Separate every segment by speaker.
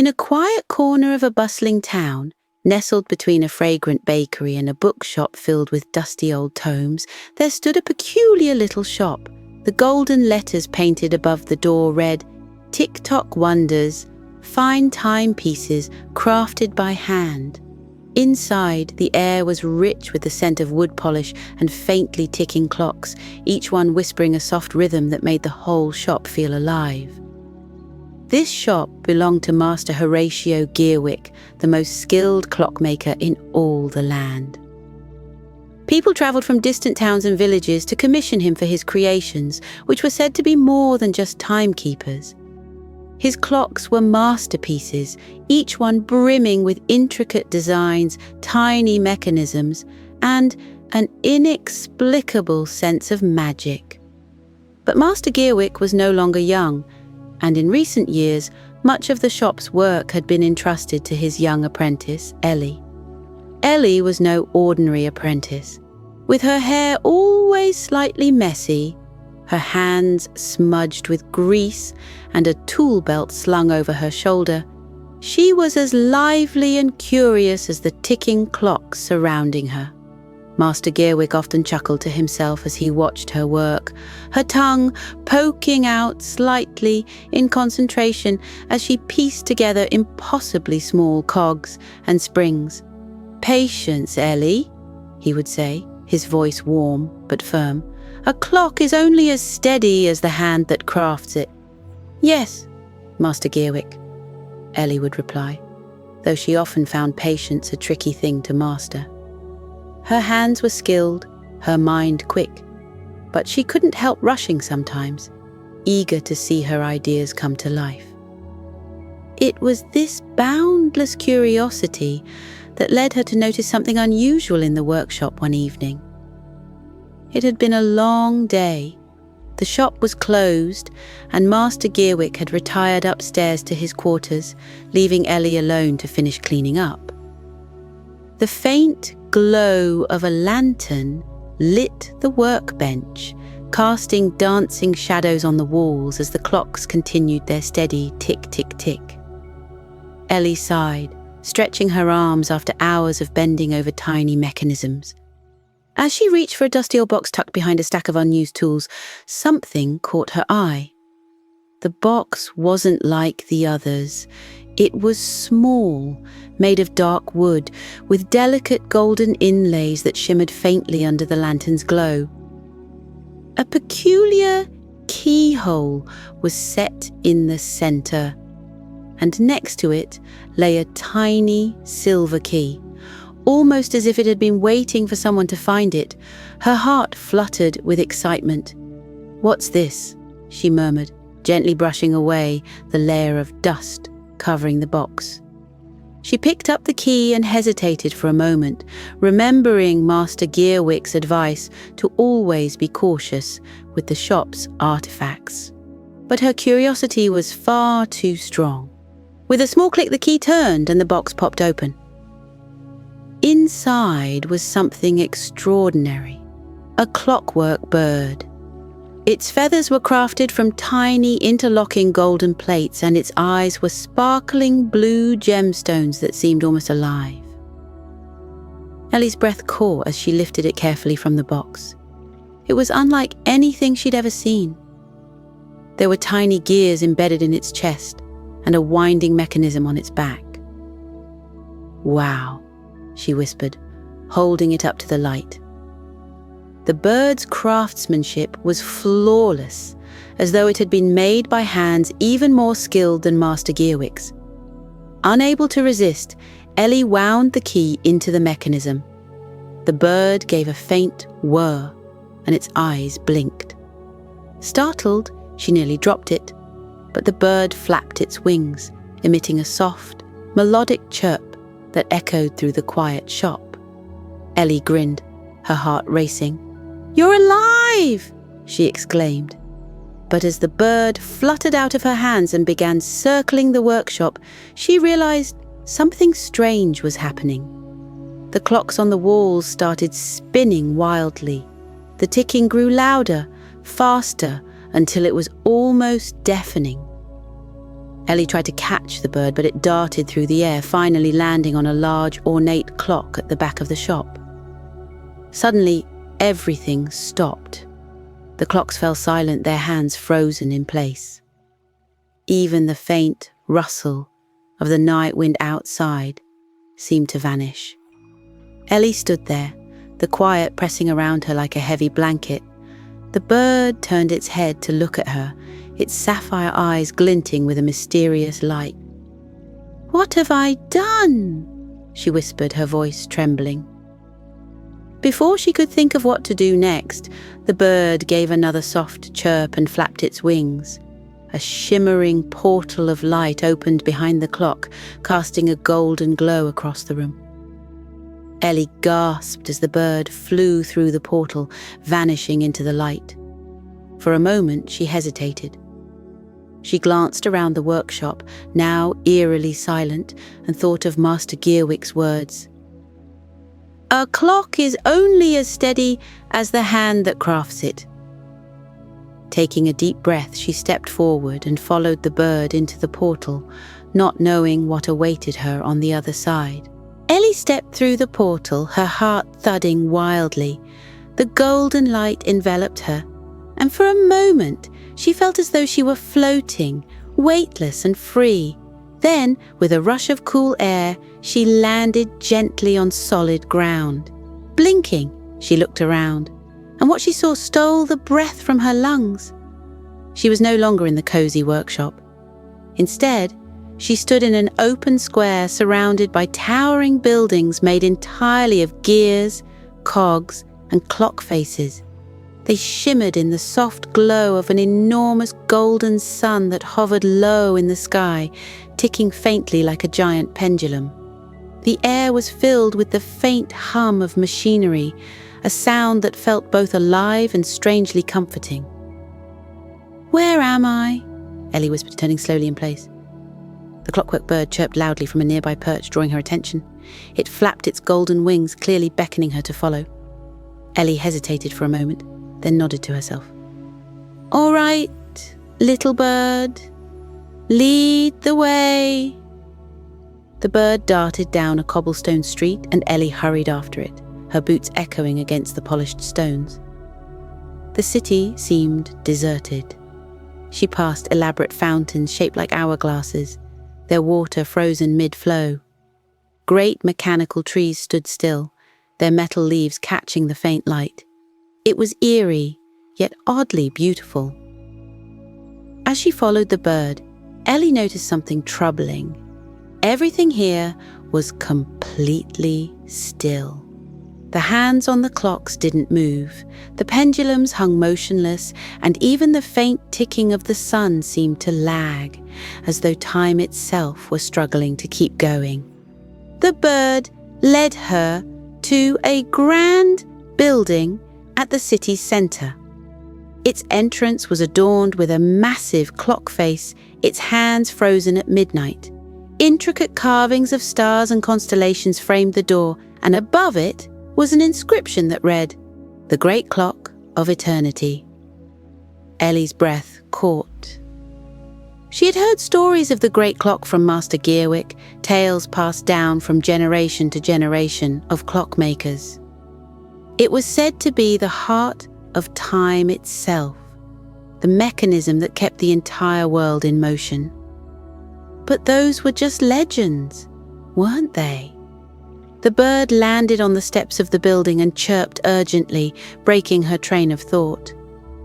Speaker 1: In a quiet corner of a bustling town, nestled between a fragrant bakery and a bookshop filled with dusty old tomes, there stood a peculiar little shop. The golden letters painted above the door read, "Tick-tock wonders, fine timepieces crafted by hand." Inside, the air was rich with the scent of wood polish and faintly ticking clocks, each one whispering a soft rhythm that made the whole shop feel alive. This shop belonged to Master Horatio Gearwick, the most skilled clockmaker in all the land. People travelled from distant towns and villages to commission him for his creations, which were said to be more than just timekeepers. His clocks were masterpieces, each one brimming with intricate designs, tiny mechanisms, and an inexplicable sense of magic. But Master Gearwick was no longer young, and in recent years, much of the shop's work had been entrusted to his young apprentice, Ellie. Ellie was no ordinary apprentice. With her hair always slightly messy, her hands smudged with grease, and a tool belt slung over her shoulder, she was as lively and curious as the ticking clocks surrounding her. Master Gearwick often chuckled to himself as he watched her work, her tongue poking out slightly in concentration as she pieced together impossibly small cogs and springs. "Patience, Ellie," he would say, his voice warm but firm. "A clock is only as steady as the hand that crafts it." "Yes, Master Gearwick," Ellie would reply, though she often found patience a tricky thing to master. Her hands were skilled, her mind quick, but she couldn't help rushing sometimes, eager to see her ideas come to life. It was this boundless curiosity that led her to notice something unusual in the workshop one evening. It had been a long day. The shop was closed, and Master Gearwick had retired upstairs to his quarters, leaving Ellie alone to finish cleaning up. The faint glow of a lantern lit the workbench, casting dancing shadows on the walls as the clocks continued their steady tick-tick-tick. Ellie sighed, stretching her arms after hours of bending over tiny mechanisms. As she reached for a dusty old box tucked behind a stack of unused tools, something caught her eye. The box wasn't like the others. It was small, made of dark wood, with delicate golden inlays that shimmered faintly under the lantern's glow. A peculiar keyhole was set in the center, and next to it lay a tiny silver key. Almost as if it had been waiting for someone to find it, her heart fluttered with excitement. "What's this?" she murmured, gently brushing away the layer of dust covering the box. She picked up the key and hesitated for a moment, remembering Master Gearwick's advice to always be cautious with the shop's artifacts. But her curiosity was far too strong. With a small click, the key turned and the box popped open. Inside was something extraordinary, a clockwork bird. Its feathers were crafted from tiny interlocking golden plates, and its eyes were sparkling blue gemstones that seemed almost alive. Ellie's breath caught as she lifted it carefully from the box. It was unlike anything she'd ever seen. There were tiny gears embedded in its chest and a winding mechanism on its back. "Wow," she whispered, holding it up to the light. The bird's craftsmanship was flawless, as though it had been made by hands even more skilled than Master Gearwick's. Unable to resist, Ellie wound the key into the mechanism. The bird gave a faint whir, and its eyes blinked. Startled, she nearly dropped it, but the bird flapped its wings, emitting a soft, melodic chirp that echoed through the quiet shop. Ellie grinned, her heart racing. "You're alive!" she exclaimed. But as the bird fluttered out of her hands and began circling the workshop, she realized something strange was happening. The clocks on the walls started spinning wildly. The ticking grew louder, faster, until it was almost deafening. Ellie tried to catch the bird, but it darted through the air, finally landing on a large, ornate clock at the back of the shop. Suddenly, everything stopped. The clocks fell silent, their hands frozen in place. Even the faint rustle of the night wind outside seemed to vanish. Ellie stood there, the quiet pressing around her like a heavy blanket. The bird turned its head to look at her, its sapphire eyes glinting with a mysterious light. "What have I done?" she whispered, her voice trembling. Before she could think of what to do next, the bird gave another soft chirp and flapped its wings. A shimmering portal of light opened behind the clock, casting a golden glow across the room. Ellie gasped as the bird flew through the portal, vanishing into the light. For a moment, she hesitated. She glanced around the workshop, now eerily silent, and thought of Master Gearwick's words. "A clock is only as steady as the hand that crafts it." Taking a deep breath, she stepped forward and followed the bird into the portal, not knowing what awaited her on the other side. Ellie stepped through the portal, her heart thudding wildly. The golden light enveloped her, and for a moment she felt as though she were floating, weightless and free. Then, with a rush of cool air, she landed gently on solid ground. Blinking, she looked around, and what she saw stole the breath from her lungs. She was no longer in the cozy workshop. Instead, she stood in an open square surrounded by towering buildings made entirely of gears, cogs, and clock faces. They shimmered in the soft glow of an enormous golden sun that hovered low in the sky, ticking faintly like a giant pendulum. The air was filled with the faint hum of machinery, a sound that felt both alive and strangely comforting. "Where am I?" Ellie whispered, turning slowly in place. The clockwork bird chirped loudly from a nearby perch, drawing her attention. It flapped its golden wings, clearly beckoning her to follow. Ellie hesitated for a moment, then nodded to herself. "All right, little bird, lead the way." The bird darted down a cobblestone street, and Ellie hurried after it, her boots echoing against the polished stones. The city seemed deserted. She passed elaborate fountains shaped like hourglasses, their water frozen mid-flow. Great mechanical trees stood still, their metal leaves catching the faint light. It was eerie, yet oddly beautiful. As she followed the bird, Ellie noticed something troubling. Everything here was completely still. The hands on the clocks didn't move, the pendulums hung motionless, and even the faint ticking of the sun seemed to lag, as though time itself were struggling to keep going. The bird led her to a grand building at the city's centre. Its entrance was adorned with a massive clock face, its hands frozen at midnight. Intricate carvings of stars and constellations framed the door, and above it was an inscription that read, "The Great Clock of Eternity." Ellie's breath caught. She had heard stories of the Great Clock from Master Gearwick, tales passed down from generation to generation of clockmakers. It was said to be the heart of time itself, the mechanism that kept the entire world in motion. But those were just legends, weren't they? The bird landed on the steps of the building and chirped urgently, breaking her train of thought.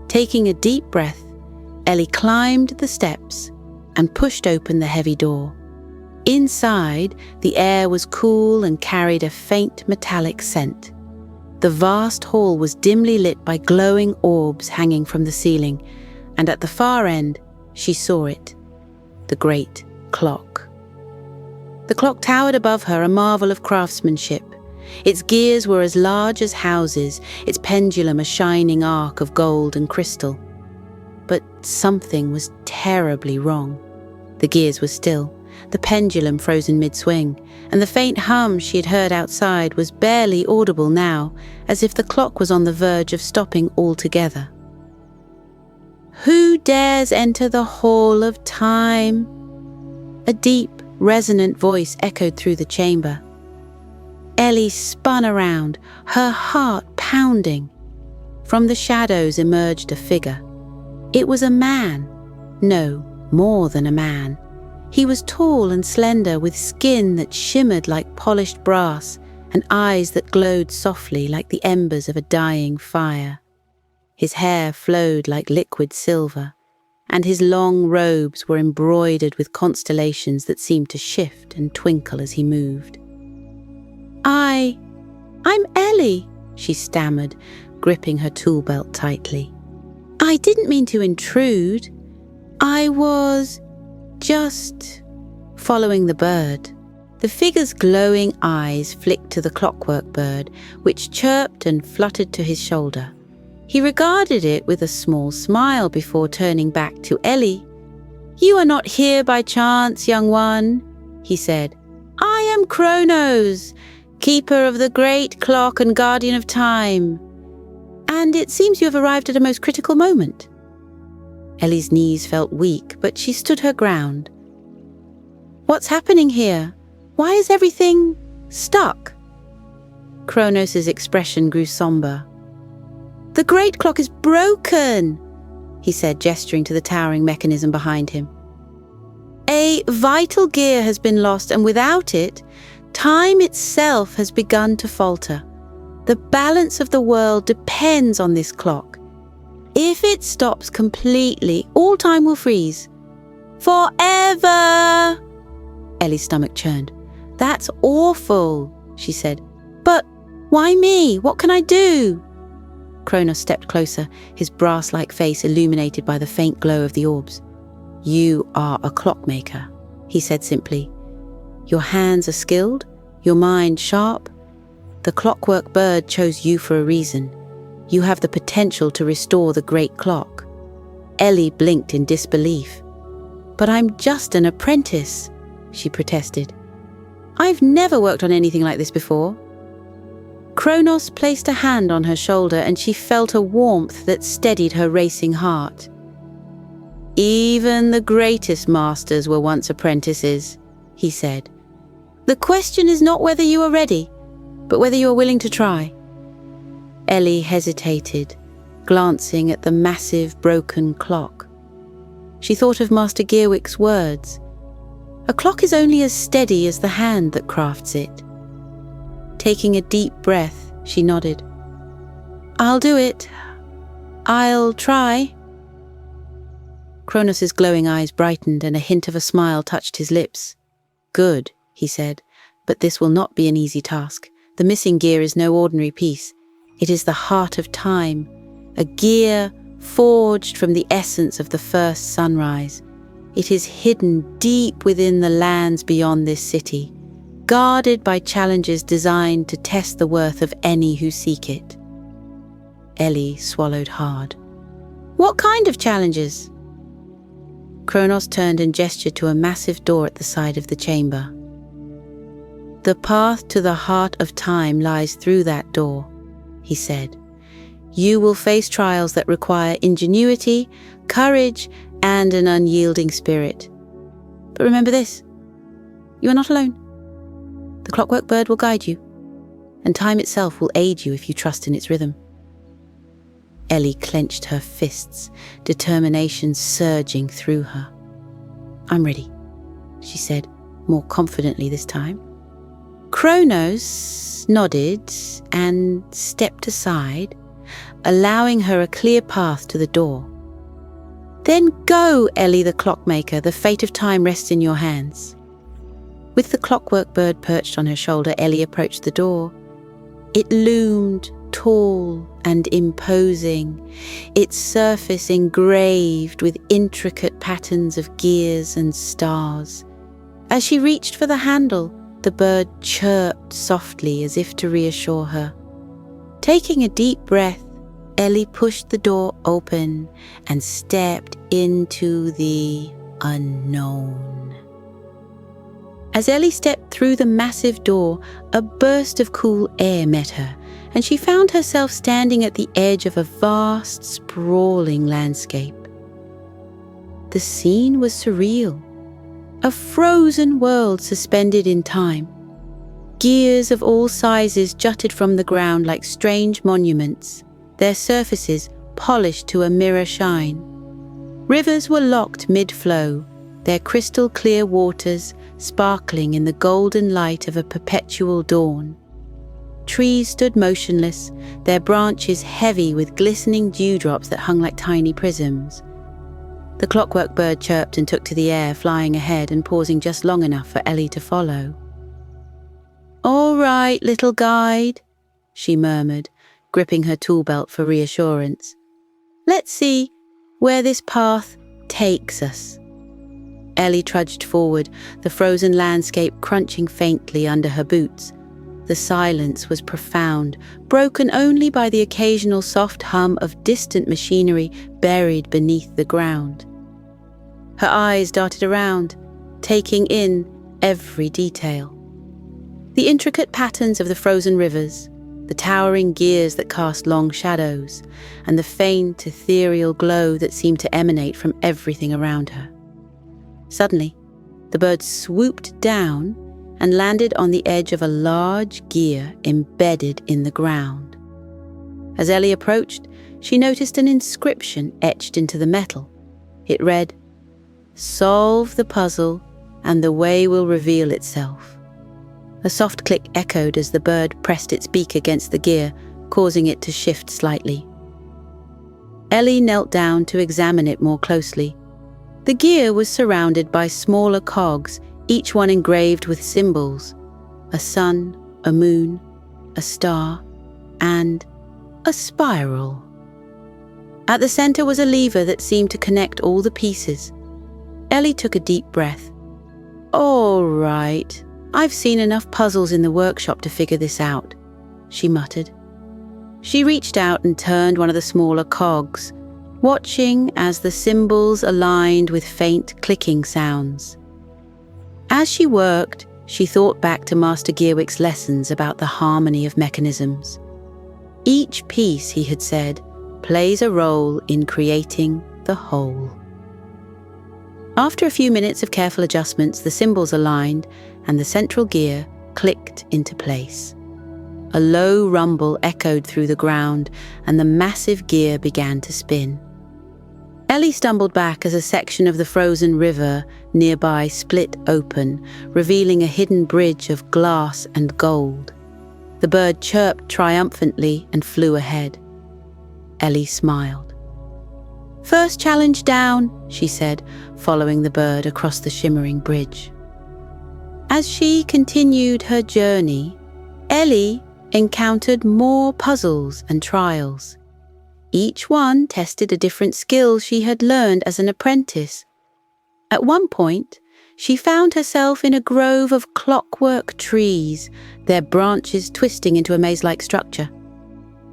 Speaker 1: Taking a deep breath, Ellie climbed the steps and pushed open the heavy door. Inside, the air was cool and carried a faint metallic scent. The vast hall was dimly lit by glowing orbs hanging from the ceiling, and at the far end, she saw it, the great clock. The clock towered above her, a marvel of craftsmanship. Its gears were as large as houses, its pendulum a shining arc of gold and crystal. But something was terribly wrong. The gears were still, the pendulum frozen mid-swing, and the faint hum she had heard outside was barely audible now, as if the clock was on the verge of stopping altogether. "Who dares enter the Hall of Time?" A deep, resonant voice echoed through the chamber. Ellie spun around, her heart pounding. From the shadows emerged a figure. It was a man. No, more than a man. He was tall and slender, with skin that shimmered like polished brass and eyes that glowed softly like the embers of a dying fire. His hair flowed like liquid silver, and his long robes were embroidered with constellations that seemed to shift and twinkle as he moved. I'm Ellie, she stammered, gripping her tool belt tightly. I didn't mean to intrude. I was just following the bird. The figure's glowing eyes flicked to the clockwork bird, which chirped and fluttered to his shoulder. He regarded it with a small smile before turning back to Ellie. "You are not here by chance, young one," he said. "I am Kronos, keeper of the great clock and guardian of time. And it seems you have arrived at a most critical moment." Ellie's knees felt weak, but she stood her ground. "What's happening here? Why is everything stuck?" Kronos' expression grew somber. "The great clock is broken," he said, gesturing to the towering mechanism behind him. "A vital gear has been lost, and without it, time itself has begun to falter. The balance of the world depends on this clock. If it stops completely, all time will freeze. Forever!" Ellie's stomach churned. "That's awful," she said. "But why me? What can I do?" Kronos stepped closer, his brass-like face illuminated by the faint glow of the orbs. "You are a clockmaker," he said simply. "Your hands are skilled, your mind sharp. The clockwork bird chose you for a reason. You have the potential to restore the great clock." Ellie blinked in disbelief. "But I'm just an apprentice," she protested. "I've never worked on anything like this before." Kronos placed a hand on her shoulder, and she felt a warmth that steadied her racing heart. "Even the greatest masters were once apprentices," he said. "The question is not whether you are ready, but whether you are willing to try." Ellie hesitated, glancing at the massive broken clock. She thought of Master Gearwick's words. A clock is only as steady as the hand that crafts it. Taking a deep breath, she nodded. "I'll do it. I'll try." Kronos' glowing eyes brightened and a hint of a smile touched his lips. "Good," he said, "but this will not be an easy task. The missing gear is no ordinary piece. It is the heart of time, a gear forged from the essence of the first sunrise. It is hidden deep within the lands beyond this city, guarded by challenges designed to test the worth of any who seek it." Ellie swallowed hard. "What kind of challenges?" Kronos turned and gestured to a massive door at the side of the chamber. "The path to the heart of time lies through that door," he said. "You will face trials that require ingenuity, courage, and an unyielding spirit. But remember this, you are not alone. The clockwork bird will guide you, and time itself will aid you if you trust in its rhythm." Ellie clenched her fists, determination surging through her. "I'm ready," she said, more confidently this time. Kronos nodded and stepped aside, allowing her a clear path to the door. "Then go, Ellie the clockmaker, the fate of time rests in your hands." With the clockwork bird perched on her shoulder, Ellie approached the door. It loomed tall and imposing, its surface engraved with intricate patterns of gears and stars. As she reached for the handle, the bird chirped softly as if to reassure her. Taking a deep breath, Ellie pushed the door open and stepped into the unknown. As Ellie stepped through the massive door, a burst of cool air met her, and she found herself standing at the edge of a vast, sprawling landscape. The scene was surreal. A frozen world suspended in time. Gears of all sizes jutted from the ground like strange monuments, their surfaces polished to a mirror shine. Rivers were locked mid-flow, their crystal-clear waters sparkling in the golden light of a perpetual dawn. Trees stood motionless, their branches heavy with glistening dewdrops that hung like tiny prisms. The clockwork bird chirped and took to the air, flying ahead and pausing just long enough for Ellie to follow. "All right, little guide," she murmured, gripping her tool belt for reassurance. "Let's see where this path takes us." Ellie trudged forward, the frozen landscape crunching faintly under her boots. The silence was profound, broken only by the occasional soft hum of distant machinery buried beneath the ground. Her eyes darted around, taking in every detail. The intricate patterns of the frozen rivers, the towering gears that cast long shadows, and the faint, ethereal glow that seemed to emanate from everything around her. Suddenly, the bird swooped down and landed on the edge of a large gear embedded in the ground. As Ellie approached, she noticed an inscription etched into the metal. It read, "Solve the puzzle and the way will reveal itself." A soft click echoed as the bird pressed its beak against the gear, causing it to shift slightly. Ellie knelt down to examine it more closely. The gear was surrounded by smaller cogs, each one engraved with symbols: a sun, a moon, a star, and a spiral. At the center was a lever that seemed to connect all the pieces. Ellie took a deep breath. "All right, I've seen enough puzzles in the workshop to figure this out," she muttered. She reached out and turned one of the smaller cogs, watching as the symbols aligned with faint clicking sounds. As she worked, she thought back to Master Gearwick's lessons about the harmony of mechanisms. Each piece, he had said, plays a role in creating the whole. After a few minutes of careful adjustments, the symbols aligned and the central gear clicked into place. A low rumble echoed through the ground and the massive gear began to spin. Ellie stumbled back as a section of the frozen river nearby split open, revealing a hidden bridge of glass and gold. The bird chirped triumphantly and flew ahead. Ellie smiled. "First challenge down," she said, following the bird across the shimmering bridge. As she continued her journey, Ellie encountered more puzzles and trials. Each one tested a different skill she had learned as an apprentice. At one point, she found herself in a grove of clockwork trees, their branches twisting into a maze-like structure.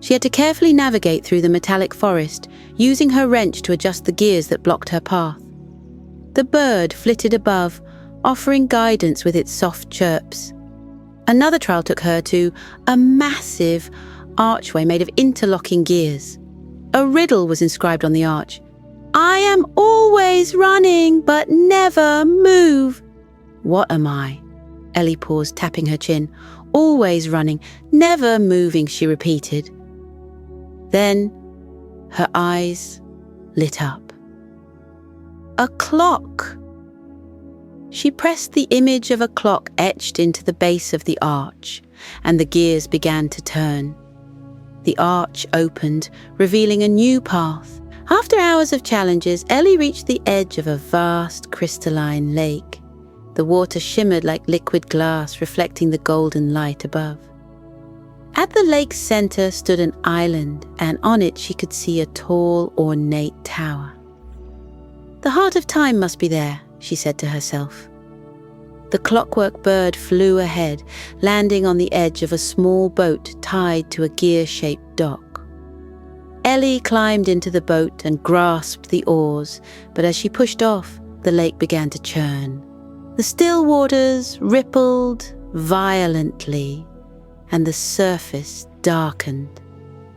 Speaker 1: She had to carefully navigate through the metallic forest, using her wrench to adjust the gears that blocked her path. The bird flitted above, offering guidance with its soft chirps. Another trial took her to a massive archway made of interlocking gears. A riddle was inscribed on the arch. "I am always running, but never move." "What am I?" Ellie paused, tapping her chin. "Always running, never moving," she repeated. Then her eyes lit up. A clock! She pressed the image of a clock etched into the base of the arch, and the gears began to turn. The arch opened, revealing a new path. After hours of challenges, Ellie reached the edge of a vast crystalline lake. The water shimmered like liquid glass, reflecting the golden light above. At the lake's center stood an island, and on it she could see a tall, ornate tower. "The heart of time must be there," she said to herself. The clockwork bird flew ahead, landing on the edge of a small boat tied to a gear-shaped dock. Ellie climbed into the boat and grasped the oars, but as she pushed off, the lake began to churn. The still waters rippled violently, and the surface darkened.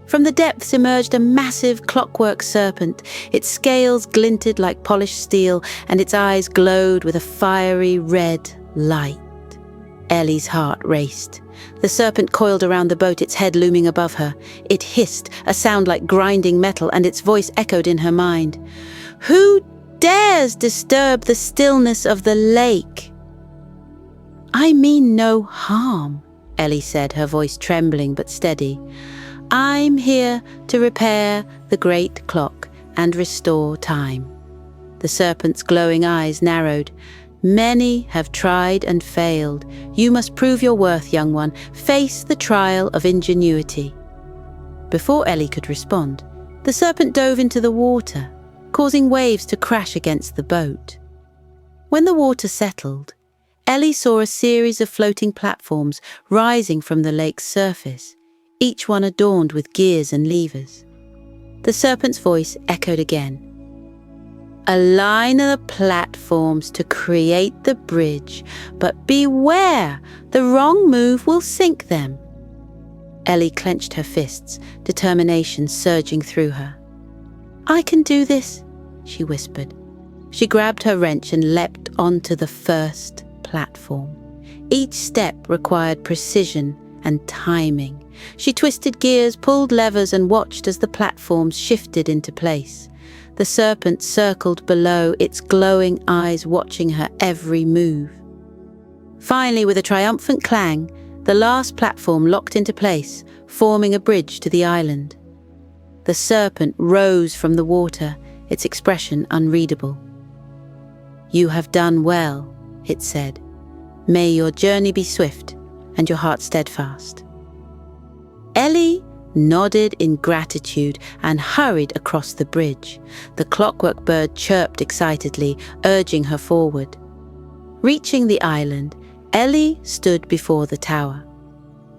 Speaker 1: From the depths emerged a massive clockwork serpent. Its scales glinted like polished steel, and its eyes glowed with a fiery red light. Ellie's heart raced. The serpent coiled around the boat, its head looming above her. It hissed, a sound like grinding metal, and its voice echoed in her mind. "Who dares disturb the stillness of the lake?" "I mean no harm," Ellie said, her voice trembling but steady. "I'm here to repair the great clock and restore time." The serpent's glowing eyes narrowed. "Many have tried and failed. You must prove your worth, young one. Face the trial of ingenuity." Before Ellie could respond, the serpent dove into the water, causing waves to crash against the boat. When the water settled, Ellie saw a series of floating platforms rising from the lake's surface, each one adorned with gears and levers. The serpent's voice echoed again. "Align the platforms to create the bridge, but beware, the wrong move will sink them." Ellie clenched her fists, determination surging through her. "I can do this," she whispered. She grabbed her wrench and leapt onto the first platform. Each step required precision and timing. She twisted gears, pulled levers, and watched as the platforms shifted into place. The serpent circled below, its glowing eyes watching her every move. Finally, with a triumphant clang, the last platform locked into place, forming a bridge to the island. The serpent rose from the water, its expression unreadable. "You have done well," it said. "May your journey be swift and your heart steadfast." Ellie nodded in gratitude and hurried across the bridge. The clockwork bird chirped excitedly, urging her forward. Reaching the island, Ellie stood before the tower.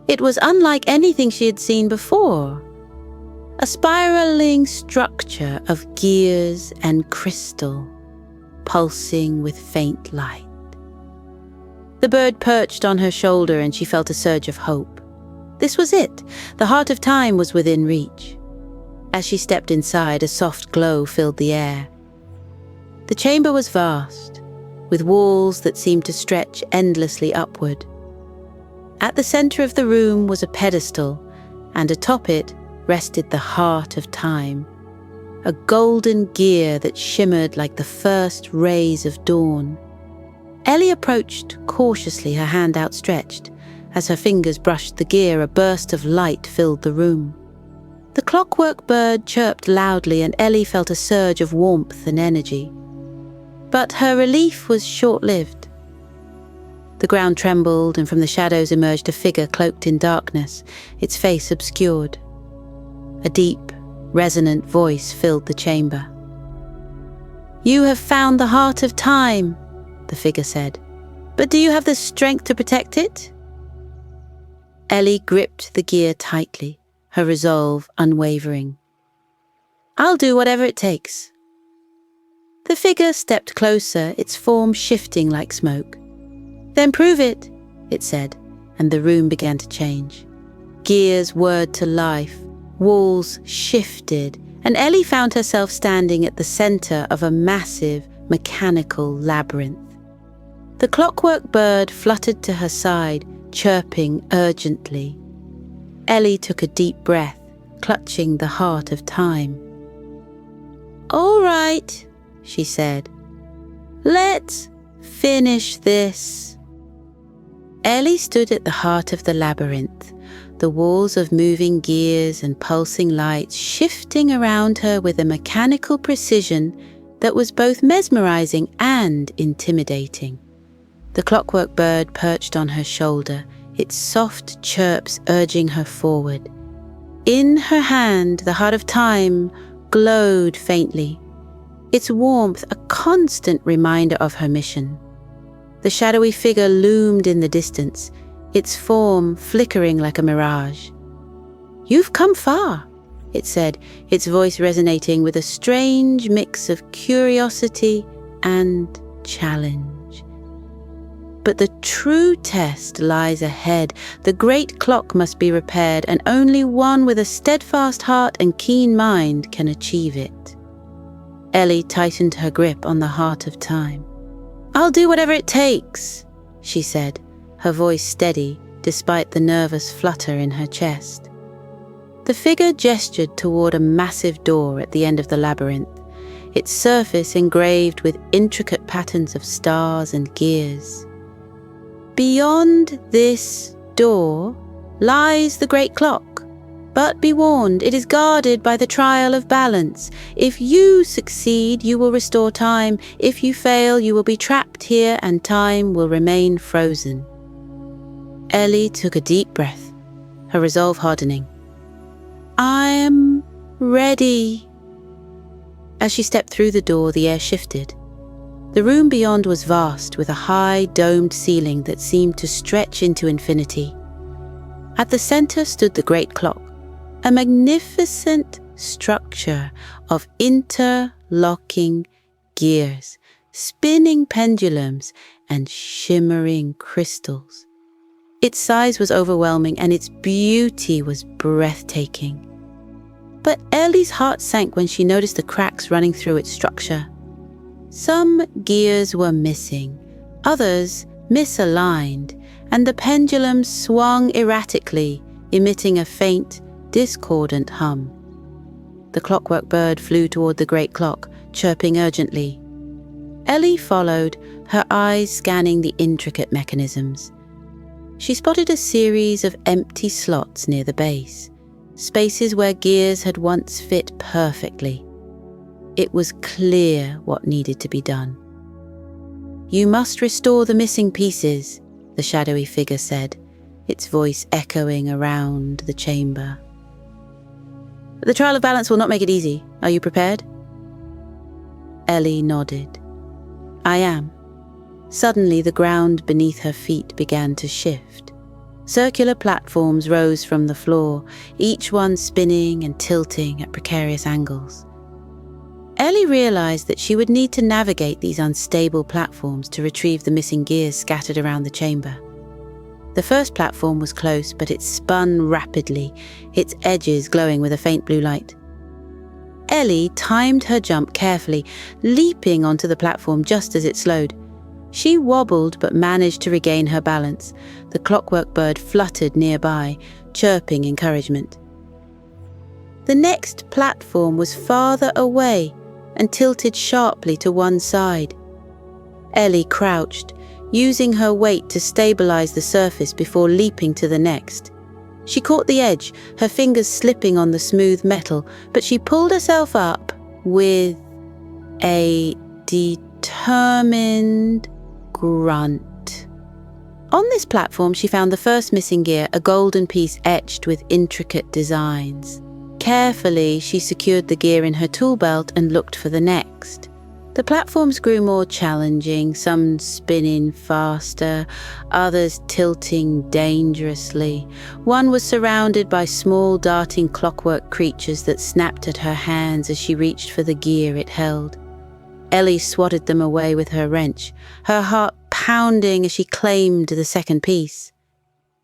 Speaker 1: It was unlike anything she had seen before. A spiraling structure of gears and crystal, pulsing with faint light. The bird perched on her shoulder and she felt a surge of hope. This was it. The heart of time was within reach. As she stepped inside, a soft glow filled the air. The chamber was vast, with walls that seemed to stretch endlessly upward. At the center of the room was a pedestal, and atop it rested the heart of time, a golden gear that shimmered like the first rays of dawn. Ellie approached cautiously, her hand outstretched. As her fingers brushed the gear, a burst of light filled the room. The clockwork bird chirped loudly, and Ellie felt a surge of warmth and energy. But her relief was short-lived. The ground trembled, and from the shadows emerged a figure cloaked in darkness, its face obscured. A deep, resonant voice filled the chamber. "You have found the heart of time," the figure said. "But do you have the strength to protect it?" Ellie gripped the gear tightly, her resolve unwavering. "I'll do whatever it takes." The figure stepped closer, its form shifting like smoke. "Then prove it," it said, and the room began to change. Gears whirred to life, walls shifted, and Ellie found herself standing at the center of a massive, mechanical labyrinth. The clockwork bird fluttered to her side, chirping urgently. Ellie took a deep breath, clutching the heart of time. "All right," she said. "Let's finish this." Ellie stood at the heart of the labyrinth, the walls of moving gears and pulsing lights shifting around her with a mechanical precision that was both mesmerizing and intimidating. The clockwork bird perched on her shoulder, its soft chirps urging her forward. In her hand, the heart of time glowed faintly, its warmth a constant reminder of her mission. The shadowy figure loomed in the distance, its form flickering like a mirage. "You've come far," it said, its voice resonating with a strange mix of curiosity and challenge. But the true test lies ahead. The great clock must be repaired, and only one with a steadfast heart and keen mind can achieve it. Ellie tightened her grip on the heart of time. "I'll do whatever it takes," she said, her voice steady despite the nervous flutter in her chest. The figure gestured toward a massive door at the end of the labyrinth, its surface engraved with intricate patterns of stars and gears. "Beyond this door lies the great clock. But be warned, it is guarded by the trial of balance. If you succeed, you will restore time. If you fail, you will be trapped here and time will remain frozen." Ellie took a deep breath, her resolve hardening. "I'm ready." As she stepped through the door, the air shifted. The room beyond was vast, with a high, domed ceiling that seemed to stretch into infinity. At the center stood the great clock, a magnificent structure of interlocking gears, spinning pendulums, and shimmering crystals. Its size was overwhelming, and its beauty was breathtaking. But Ellie's heart sank when she noticed the cracks running through its structure. Some gears were missing, others misaligned, and the pendulum swung erratically, emitting a faint, discordant hum. The clockwork bird flew toward the great clock, chirping urgently. Ellie followed, her eyes scanning the intricate mechanisms. She spotted a series of empty slots near the base, spaces where gears had once fit perfectly. It was clear what needed to be done. "You must restore the missing pieces," the shadowy figure said, its voice echoing around the chamber. "The trial of balance will not make it easy. Are you prepared?" Ellie nodded. "I am." Suddenly, the ground beneath her feet began to shift. Circular platforms rose from the floor, each one spinning and tilting at precarious angles. Ellie realized that she would need to navigate these unstable platforms to retrieve the missing gears scattered around the chamber. The first platform was close, but it spun rapidly, its edges glowing with a faint blue light. Ellie timed her jump carefully, leaping onto the platform just as it slowed. She wobbled but managed to regain her balance. The clockwork bird fluttered nearby, chirping encouragement. The next platform was farther away and tilted sharply to one side. Ellie crouched, using her weight to stabilize the surface before leaping to the next. She caught the edge, her fingers slipping on the smooth metal, but she pulled herself up with a determined grunt. On this platform, she found the first missing gear, a golden piece etched with intricate designs. Carefully, she secured the gear in her tool belt and looked for the next. The platforms grew more challenging, some spinning faster, others tilting dangerously. One was surrounded by small darting clockwork creatures that snapped at her hands as she reached for the gear it held. Ellie swatted them away with her wrench, her heart pounding as she claimed the second piece.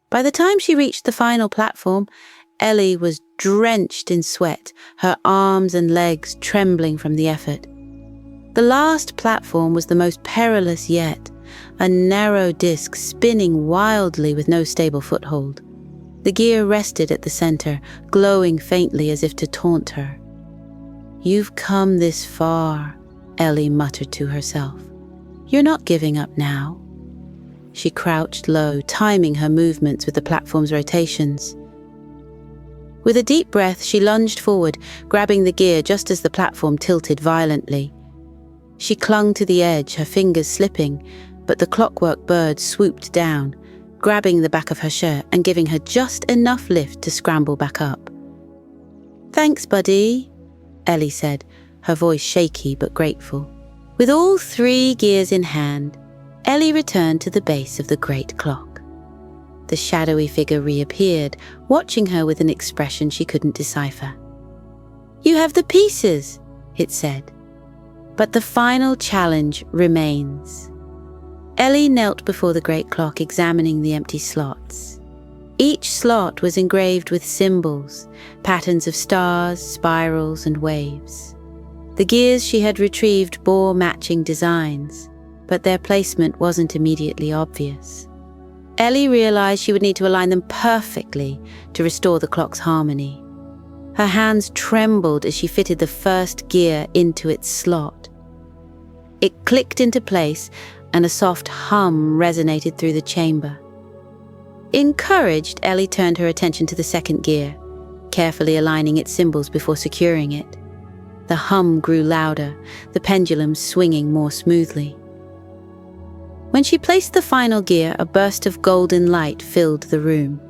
Speaker 1: By the time she reached the final platform, Ellie was drenched in sweat, her arms and legs trembling from the effort. The last platform was the most perilous yet, a narrow disc spinning wildly with no stable foothold. The gear rested at the center, glowing faintly as if to taunt her. "You've come this far," Ellie muttered to herself. "You're not giving up now." She crouched low, timing her movements with the platform's rotations. With a deep breath, she lunged forward, grabbing the gear just as the platform tilted violently. She clung to the edge, her fingers slipping, but the clockwork bird swooped down, grabbing the back of her shirt and giving her just enough lift to scramble back up. "Thanks, buddy," Ellie said, her voice shaky but grateful. With all 3 gears in hand, Ellie returned to the base of the great clock. The shadowy figure reappeared, watching her with an expression she couldn't decipher. "You have the pieces," it said. "But the final challenge remains." Ellie knelt before the great clock, examining the empty slots. Each slot was engraved with symbols, patterns of stars, spirals, and waves. The gears she had retrieved bore matching designs, but their placement wasn't immediately obvious. Ellie realized she would need to align them perfectly to restore the clock's harmony. Her hands trembled as she fitted the first gear into its slot. It clicked into place, and a soft hum resonated through the chamber. Encouraged, Ellie turned her attention to the second gear, carefully aligning its symbols before securing it. The hum grew louder, the pendulum swinging more smoothly. When she placed the final gear, a burst of golden light filled the room.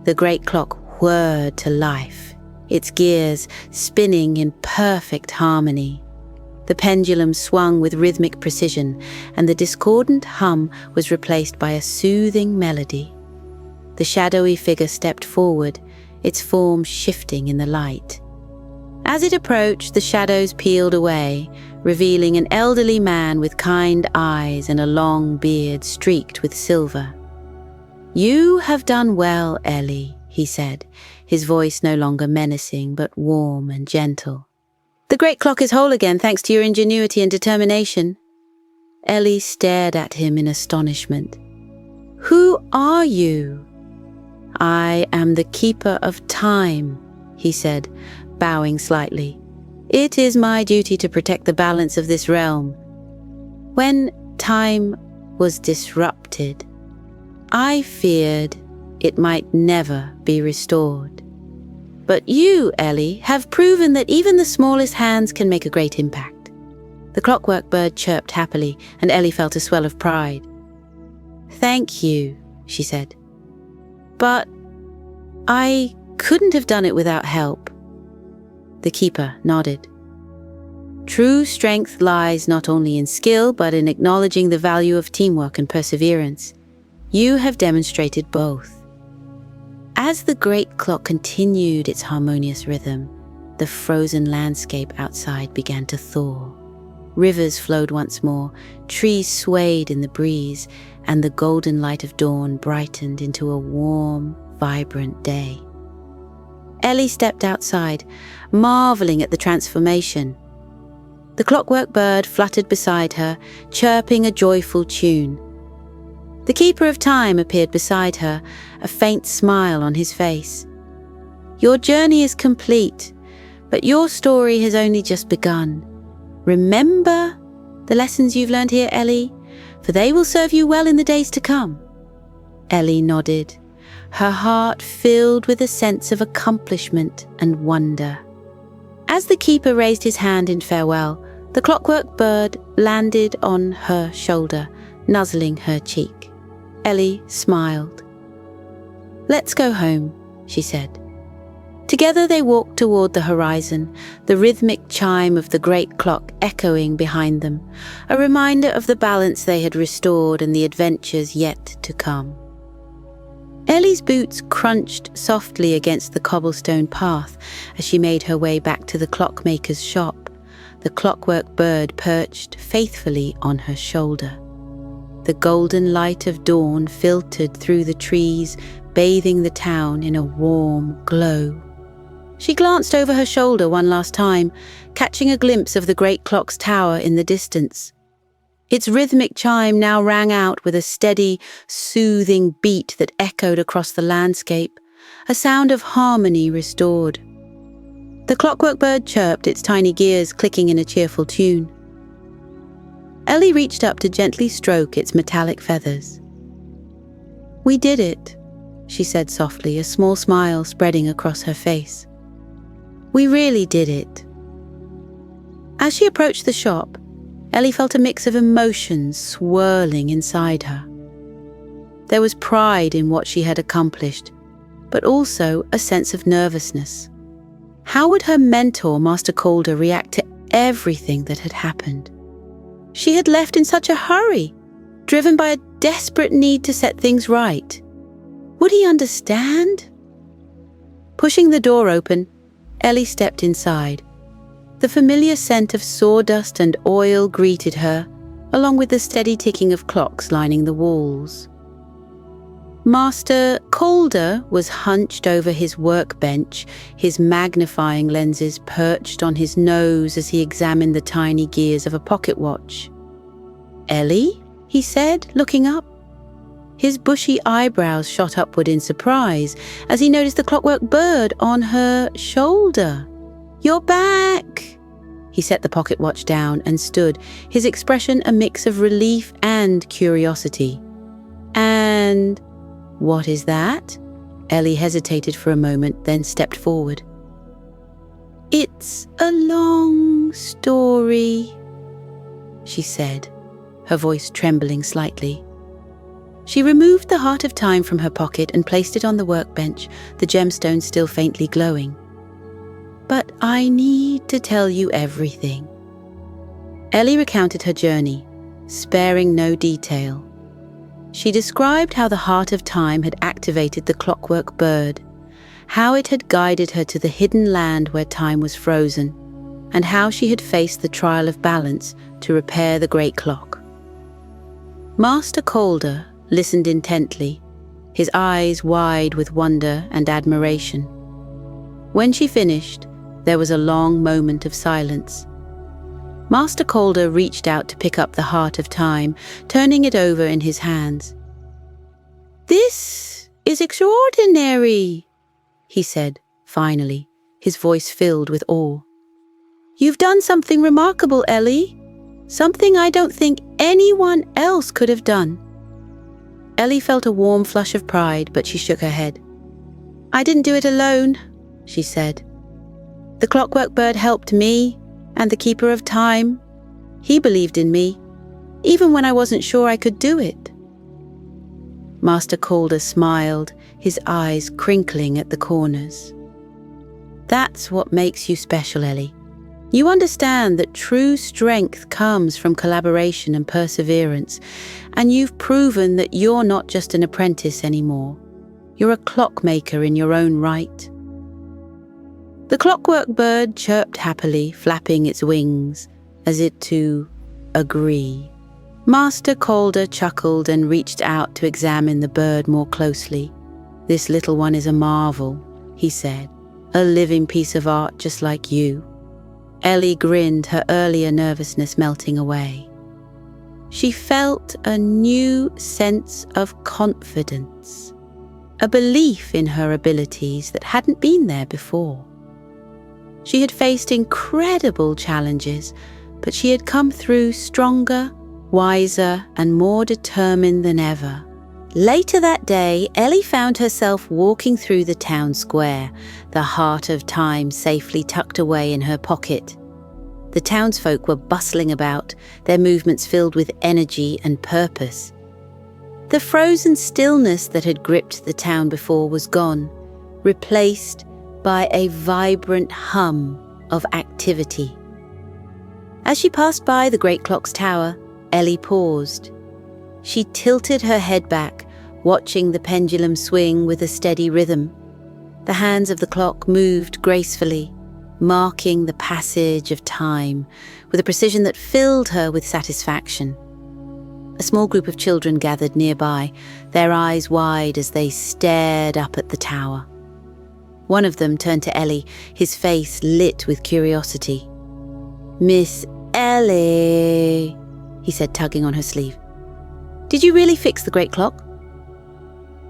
Speaker 1: The great clock whirred to life, its gears spinning in perfect harmony. The pendulum swung with rhythmic precision, and the discordant hum was replaced by a soothing melody. The shadowy figure stepped forward, its form shifting in the light. As it approached, the shadows peeled away, revealing an elderly man with kind eyes and a long beard streaked with silver. "You have done well, Ellie," he said, his voice no longer menacing but warm and gentle. "The great clock is whole again thanks to your ingenuity and determination." Ellie stared at him in astonishment. "Who are you?" "I am the keeper of time," he said, bowing slightly. "It is my duty to protect the balance of this realm. When time was disrupted, I feared it might never be restored. But you, Ellie, have proven that even the smallest hands can make a great impact." The clockwork bird chirped happily, and Ellie felt a swell of pride. "Thank you," she said. "But I couldn't have done it without help." The keeper nodded. "True strength lies not only in skill, but in acknowledging the value of teamwork and perseverance. You have demonstrated both." As the great clock continued its harmonious rhythm, the frozen landscape outside began to thaw. Rivers flowed once more, trees swayed in the breeze, and the golden light of dawn brightened into a warm, vibrant day. Ellie stepped outside, marveling at the transformation. The clockwork bird fluttered beside her, chirping a joyful tune. The keeper of time appeared beside her, a faint smile on his face. "Your journey is complete, but your story has only just begun. Remember the lessons you've learned here, Ellie, for they will serve you well in the days to come." Ellie nodded, her heart filled with a sense of accomplishment and wonder. As the keeper raised his hand in farewell, the clockwork bird landed on her shoulder, nuzzling her cheek. Ellie smiled. "Let's go home," she said. Together they walked toward the horizon, the rhythmic chime of the great clock echoing behind them, a reminder of the balance they had restored and the adventures yet to come. Ellie's boots crunched softly against the cobblestone path as she made her way back to the clockmaker's shop, the clockwork bird perched faithfully on her shoulder. The golden light of dawn filtered through the trees, bathing the town in a warm glow. She glanced over her shoulder one last time, catching a glimpse of the great clock's tower in the distance. Its rhythmic chime now rang out with a steady, soothing beat that echoed across the landscape, a sound of harmony restored. The clockwork bird chirped, its tiny gears clicking in a cheerful tune. Ellie reached up to gently stroke its metallic feathers. "We did it," she said softly, a small smile spreading across her face. "We really did it." As she approached the shop, Ellie felt a mix of emotions swirling inside her. There was pride in what she had accomplished, but also a sense of nervousness. How would her mentor, Master Calder, react to everything that had happened? She had left in such a hurry, driven by a desperate need to set things right. Would he understand? Pushing the door open, Ellie stepped inside. The familiar scent of sawdust and oil greeted her, along with the steady ticking of clocks lining the walls. Master Calder was hunched over his workbench, his magnifying lenses perched on his nose as he examined the tiny gears of a pocket watch. "Ellie?" he said, looking up. His bushy eyebrows shot upward in surprise as he noticed the clockwork bird on her shoulder. "You're back!" He set the pocket watch down and stood, his expression a mix of relief and curiosity. "And what is that?" Ellie hesitated for a moment, then stepped forward. "It's a long story," she said, her voice trembling slightly. She removed the Heart of Time from her pocket and placed it on the workbench, the gemstone still faintly glowing. "But I need to tell you everything." Ellie recounted her journey, sparing no detail. She described how the Heart of Time had activated the clockwork bird, how it had guided her to the hidden land where time was frozen, and how she had faced the trial of balance to repair the great clock. Master Calder listened intently, his eyes wide with wonder and admiration. When she finished, there was a long moment of silence. Master Calder reached out to pick up the Heart of Time, turning it over in his hands. "This is extraordinary," he said, finally, his voice filled with awe. "You've done something remarkable, Ellie. Something I don't think anyone else could have done." Ellie felt a warm flush of pride, but she shook her head. "I didn't do it alone," she said. "The clockwork bird helped me, and the Keeper of Time. He believed in me, even when I wasn't sure I could do it." Master Calder smiled, his eyes crinkling at the corners. "That's what makes you special, Ellie. You understand that true strength comes from collaboration and perseverance, and you've proven that you're not just an apprentice anymore. You're a clockmaker in your own right." The clockwork bird chirped happily, flapping its wings, as if to agree. Master Calder chuckled and reached out to examine the bird more closely. "This little one is a marvel," he said, "a living piece of art just like you." Ellie grinned, her earlier nervousness melting away. She felt a new sense of confidence, a belief in her abilities that hadn't been there before. She had faced incredible challenges, but she had come through stronger, wiser, and more determined than ever. Later that day, Ellie found herself walking through the town square, the Heart of Time safely tucked away in her pocket. The townsfolk were bustling about, their movements filled with energy and purpose. The frozen stillness that had gripped the town before was gone, replaced by a vibrant hum of activity. As she passed by the great clock's tower, Ellie paused. She tilted her head back, watching the pendulum swing with a steady rhythm. The hands of the clock moved gracefully, marking the passage of time with a precision that filled her with satisfaction. A small group of children gathered nearby, their eyes wide as they stared up at the tower. One of them turned to Ellie, his face lit with curiosity. "Miss Ellie," he said, tugging on her sleeve. "Did you really fix the great clock?"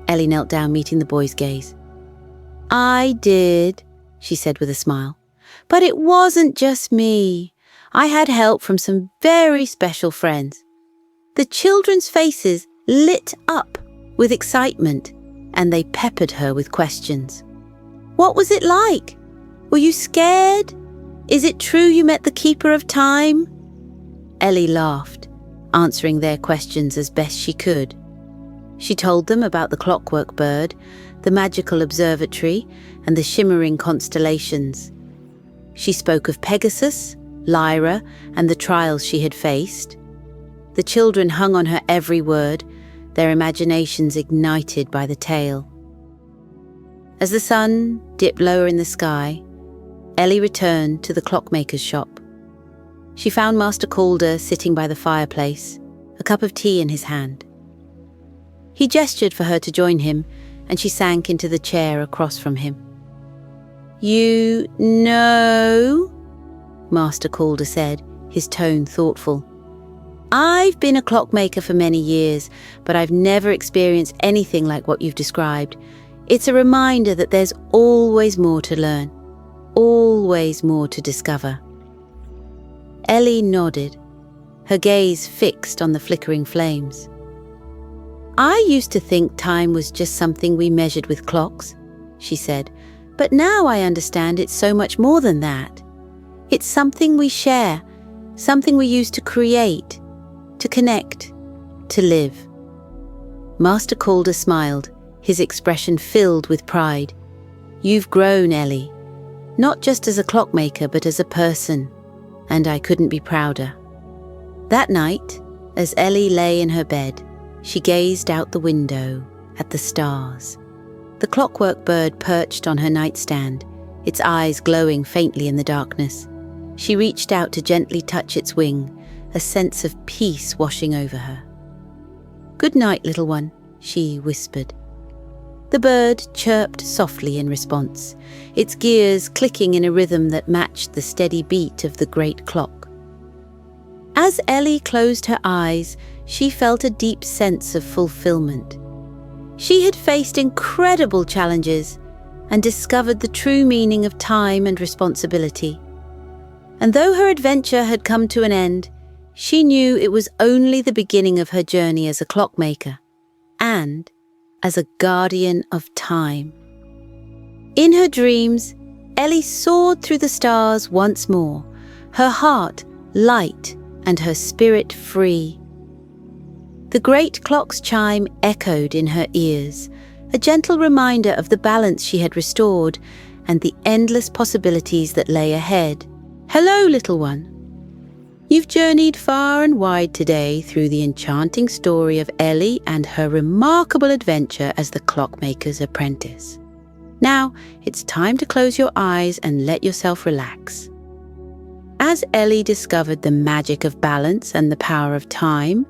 Speaker 1: Ellie knelt down, meeting the boy's gaze. "I did," she said with a smile. "But it wasn't just me. I had help from some very special friends." The children's faces lit up with excitement, and they peppered her with questions. "What was it like? Were you scared? Is it true you met the Keeper of Time?" Ellie laughed, answering their questions as best she could. She told them about the clockwork bird, the magical observatory, and the shimmering constellations. She spoke of Pegasus, Lyra, and the trials she had faced. The children hung on her every word, their imaginations ignited by the tale. As the sun dipped lower in the sky, Ellie returned to the clockmaker's shop. She found Master Calder sitting by the fireplace, a cup of tea in his hand. He gestured for her to join him, and she sank into the chair across from him. "You know," Master Calder said, his tone thoughtful. "I've been a clockmaker for many years, but I've never experienced anything like what you've described. It's a reminder that there's always more to learn, always more to discover." Ellie nodded, her gaze fixed on the flickering flames. "I used to think time was just something we measured with clocks," she said, "but now I understand it's so much more than that. It's something we share, something we use to create, to connect, to live." Master Calder smiled, his expression filled with pride. "You've grown, Ellie, not just as a clockmaker but as a person, and I couldn't be prouder." That night, as Ellie lay in her bed, she gazed out the window at the stars. The clockwork bird perched on her nightstand, its eyes glowing faintly in the darkness. She reached out to gently touch its wing, a sense of peace washing over her. "Good night, little one," she whispered. The bird chirped softly in response, its gears clicking in a rhythm that matched the steady beat of the great clock. As Ellie closed her eyes, she felt a deep sense of fulfillment. She had faced incredible challenges and discovered the true meaning of time and responsibility. And though her adventure had come to an end, she knew it was only the beginning of her journey as a clockmaker and as a guardian of time. In her dreams, Ellie soared through the stars once more, her heart light and her spirit free. The great clock's chime echoed in her ears, a gentle reminder of the balance she had restored and the endless possibilities that lay ahead. "Hello, little one. You've journeyed far and wide today through the enchanting story of Ellie and her remarkable adventure as the clockmaker's apprentice. Now, it's time to close your eyes and let yourself relax." As Ellie discovered the magic of balance and the power of time,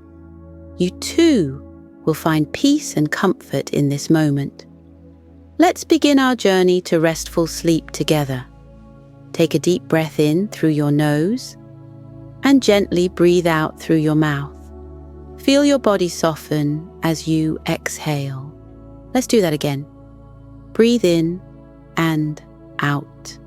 Speaker 1: you too will find peace and comfort in this moment. Let's begin our journey to restful sleep together. Take a deep breath in through your nose and gently breathe out through your mouth. Feel your body soften as you exhale. Let's do that again. Breathe in and out.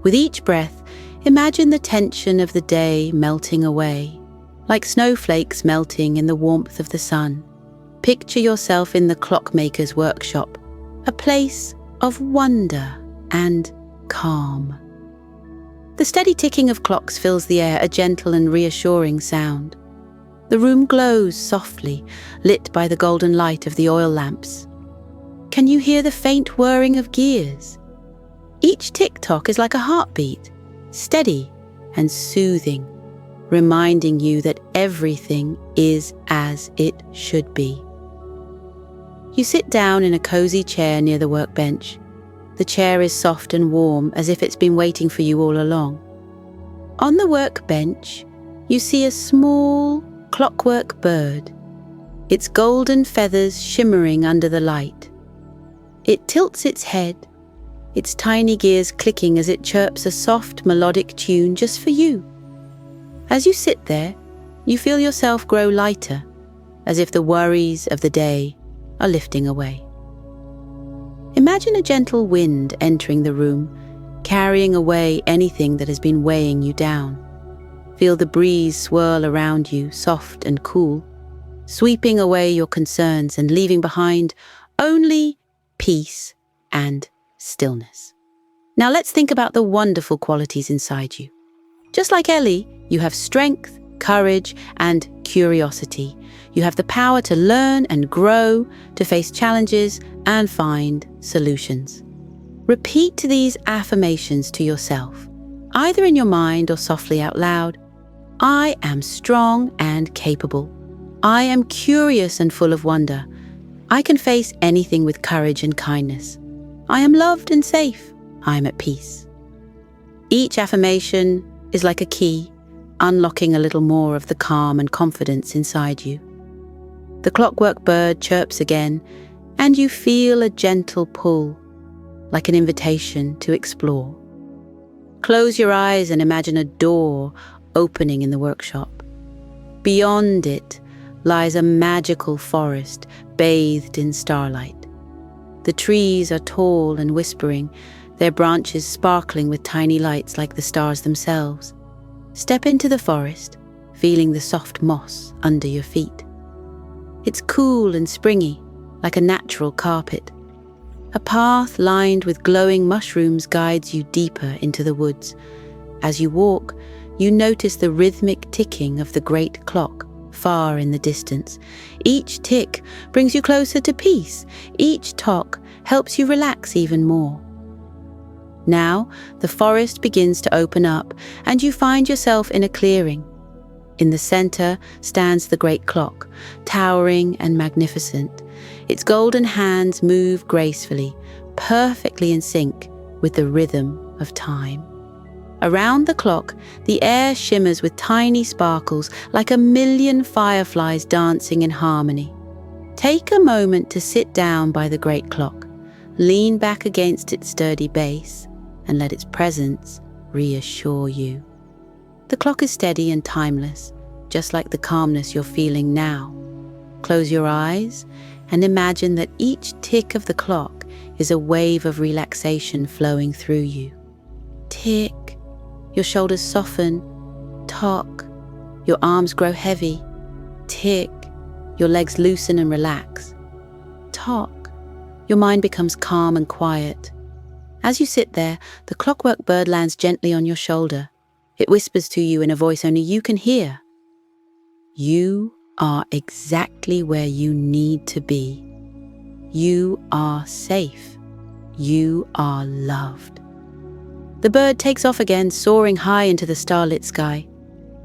Speaker 1: With each breath, imagine the tension of the day melting away, like snowflakes melting in the warmth of the sun. Picture yourself in the clockmaker's workshop, a place of wonder and calm. The steady ticking of clocks fills the air, a gentle and reassuring sound. The room glows softly, lit by the golden light of the oil lamps. Can you hear the faint whirring of gears? Each tick-tock is like a heartbeat, steady and soothing, reminding you that everything is as it should be. You sit down in a cozy chair near the workbench. The chair is soft and warm, as if it's been waiting for you all along. On the workbench, you see a small clockwork bird, its golden feathers shimmering under the light. It tilts its head, its tiny gears clicking as it chirps a soft melodic tune just for you. As you sit there, you feel yourself grow lighter, as if the worries of the day are lifting away. Imagine a gentle wind entering the room, carrying away anything that has been weighing you down. Feel the breeze swirl around you, soft and cool, sweeping away your concerns and leaving behind only peace and stillness. Now let's think about the wonderful qualities inside you. Just like Ellie, you have strength, courage, and curiosity. You have the power to learn and grow, to face challenges and find solutions. Repeat these affirmations to yourself, either in your mind or softly out loud. I am strong and capable. I am curious and full of wonder. I can face anything with courage and kindness. I am loved and safe. I am at peace. Each affirmation is like a key, unlocking a little more of the calm and confidence inside you. The clockwork bird chirps again, and you feel a gentle pull, like an invitation to explore. Close your eyes and imagine a door opening in the workshop. Beyond it lies a magical forest bathed in starlight. The trees are tall and whispering, their branches sparkling with tiny lights like the stars themselves. Step into the forest, feeling the soft moss under your feet. It's cool and springy, like a natural carpet. A path lined with glowing mushrooms guides you deeper into the woods. As you walk, you notice the rhythmic ticking of the great clock far in the distance. Each tick brings you closer to peace. Each tock helps you relax even more. Now, the forest begins to open up, and you find yourself in a clearing. In the center stands the great clock, towering and magnificent. Its golden hands move gracefully, perfectly in sync with the rhythm of time. Around the clock, the air shimmers with tiny sparkles, like a million fireflies dancing in harmony. Take a moment to sit down by the great clock, lean back against its sturdy base, and let its presence reassure you. The clock is steady and timeless, just like the calmness you're feeling now. Close your eyes and imagine that each tick of the clock is a wave of relaxation flowing through you. Tick. Your shoulders soften. Tock. Your arms grow heavy. Tick. Your legs loosen and relax. Tock. Your mind becomes calm and quiet. As you sit there, the clockwork bird lands gently on your shoulder. It whispers to you in a voice only you can hear. You are exactly where you need to be. You are safe. You are loved. The bird takes off again, soaring high into the starlit sky.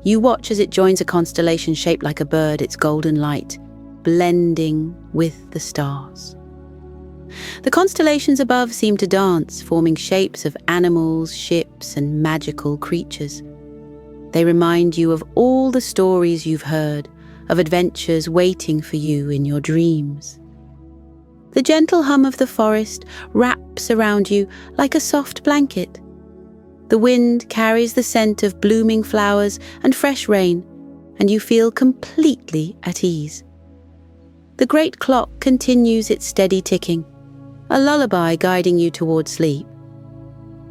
Speaker 1: You watch as it joins a constellation shaped like a bird, its golden light blending with the stars. The constellations above seem to dance, forming shapes of animals, ships, and magical creatures. They remind you of all the stories you've heard, of adventures waiting for you in your dreams. The gentle hum of the forest wraps around you like a soft blanket. The wind carries the scent of blooming flowers and fresh rain, and you feel completely at ease. The great clock continues its steady ticking, a lullaby guiding you towards sleep.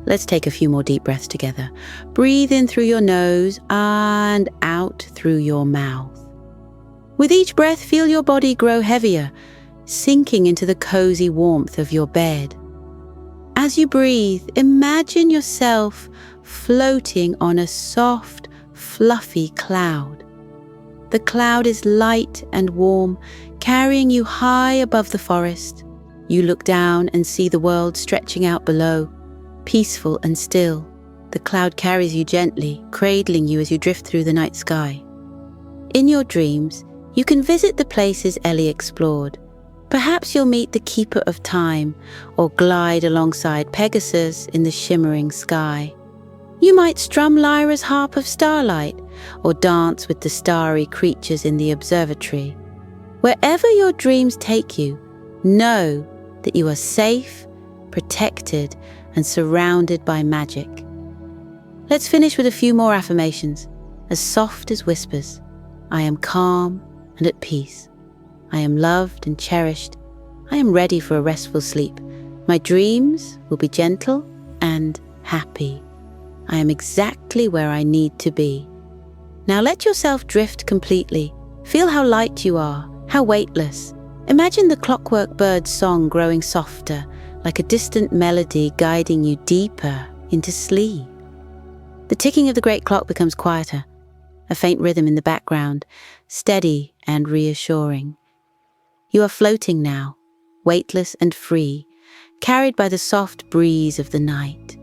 Speaker 1: Let's take a few more deep breaths together. Breathe in through your nose and out through your mouth. With each breath, feel your body grow heavier, sinking into the cozy warmth of your bed. As you breathe, imagine yourself floating on a soft, fluffy cloud. The cloud is light and warm, carrying you high above the forest. You look down and see the world stretching out below, peaceful and still. The cloud carries you gently, cradling you as you drift through the night sky. In your dreams, you can visit the places Ellie explored. Perhaps you'll meet the Keeper of Time or glide alongside Pegasus in the shimmering sky. You might strum Lyra's harp of starlight or dance with the starry creatures in the observatory. Wherever your dreams take you, know that you are safe, protected, and surrounded by magic. Let's finish with a few more affirmations, as soft as whispers. I am calm and at peace. I am loved and cherished. I am ready for a restful sleep. My dreams will be gentle and happy. I am exactly where I need to be. Now let yourself drift completely. Feel how light you are, how weightless. Imagine the clockwork bird's song growing softer, like a distant melody guiding you deeper into sleep. The ticking of the great clock becomes quieter, a faint rhythm in the background, steady and reassuring. You are floating now, weightless and free, carried by the soft breeze of the night.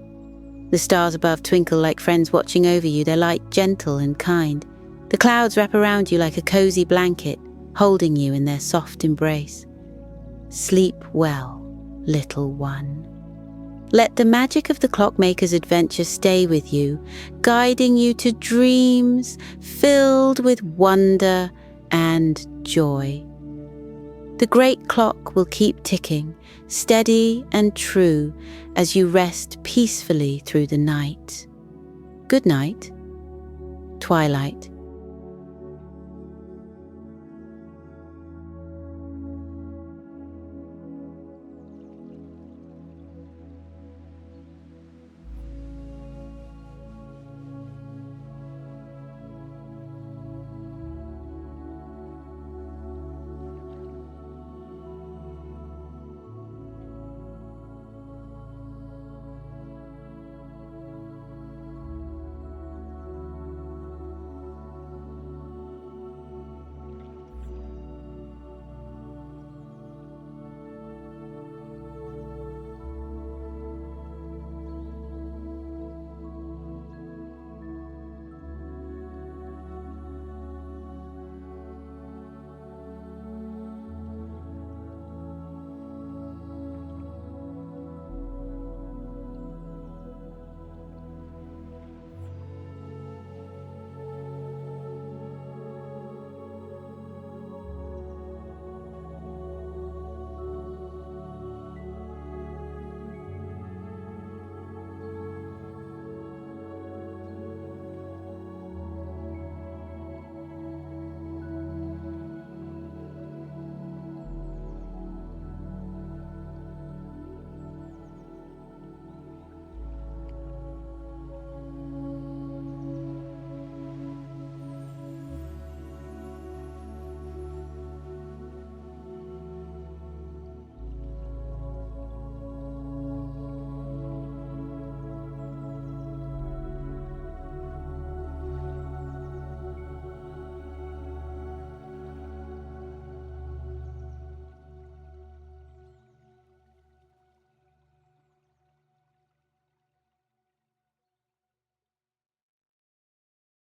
Speaker 1: The stars above twinkle like friends watching over you, their light gentle and kind. The clouds wrap around you like a cozy blanket, holding you in their soft embrace. Sleep well, little one. Let the magic of the clockmaker's adventure stay with you, guiding you to dreams filled with wonder and joy. The great clock will keep ticking, steady and true, as you rest peacefully through the night. Good night, Twilight.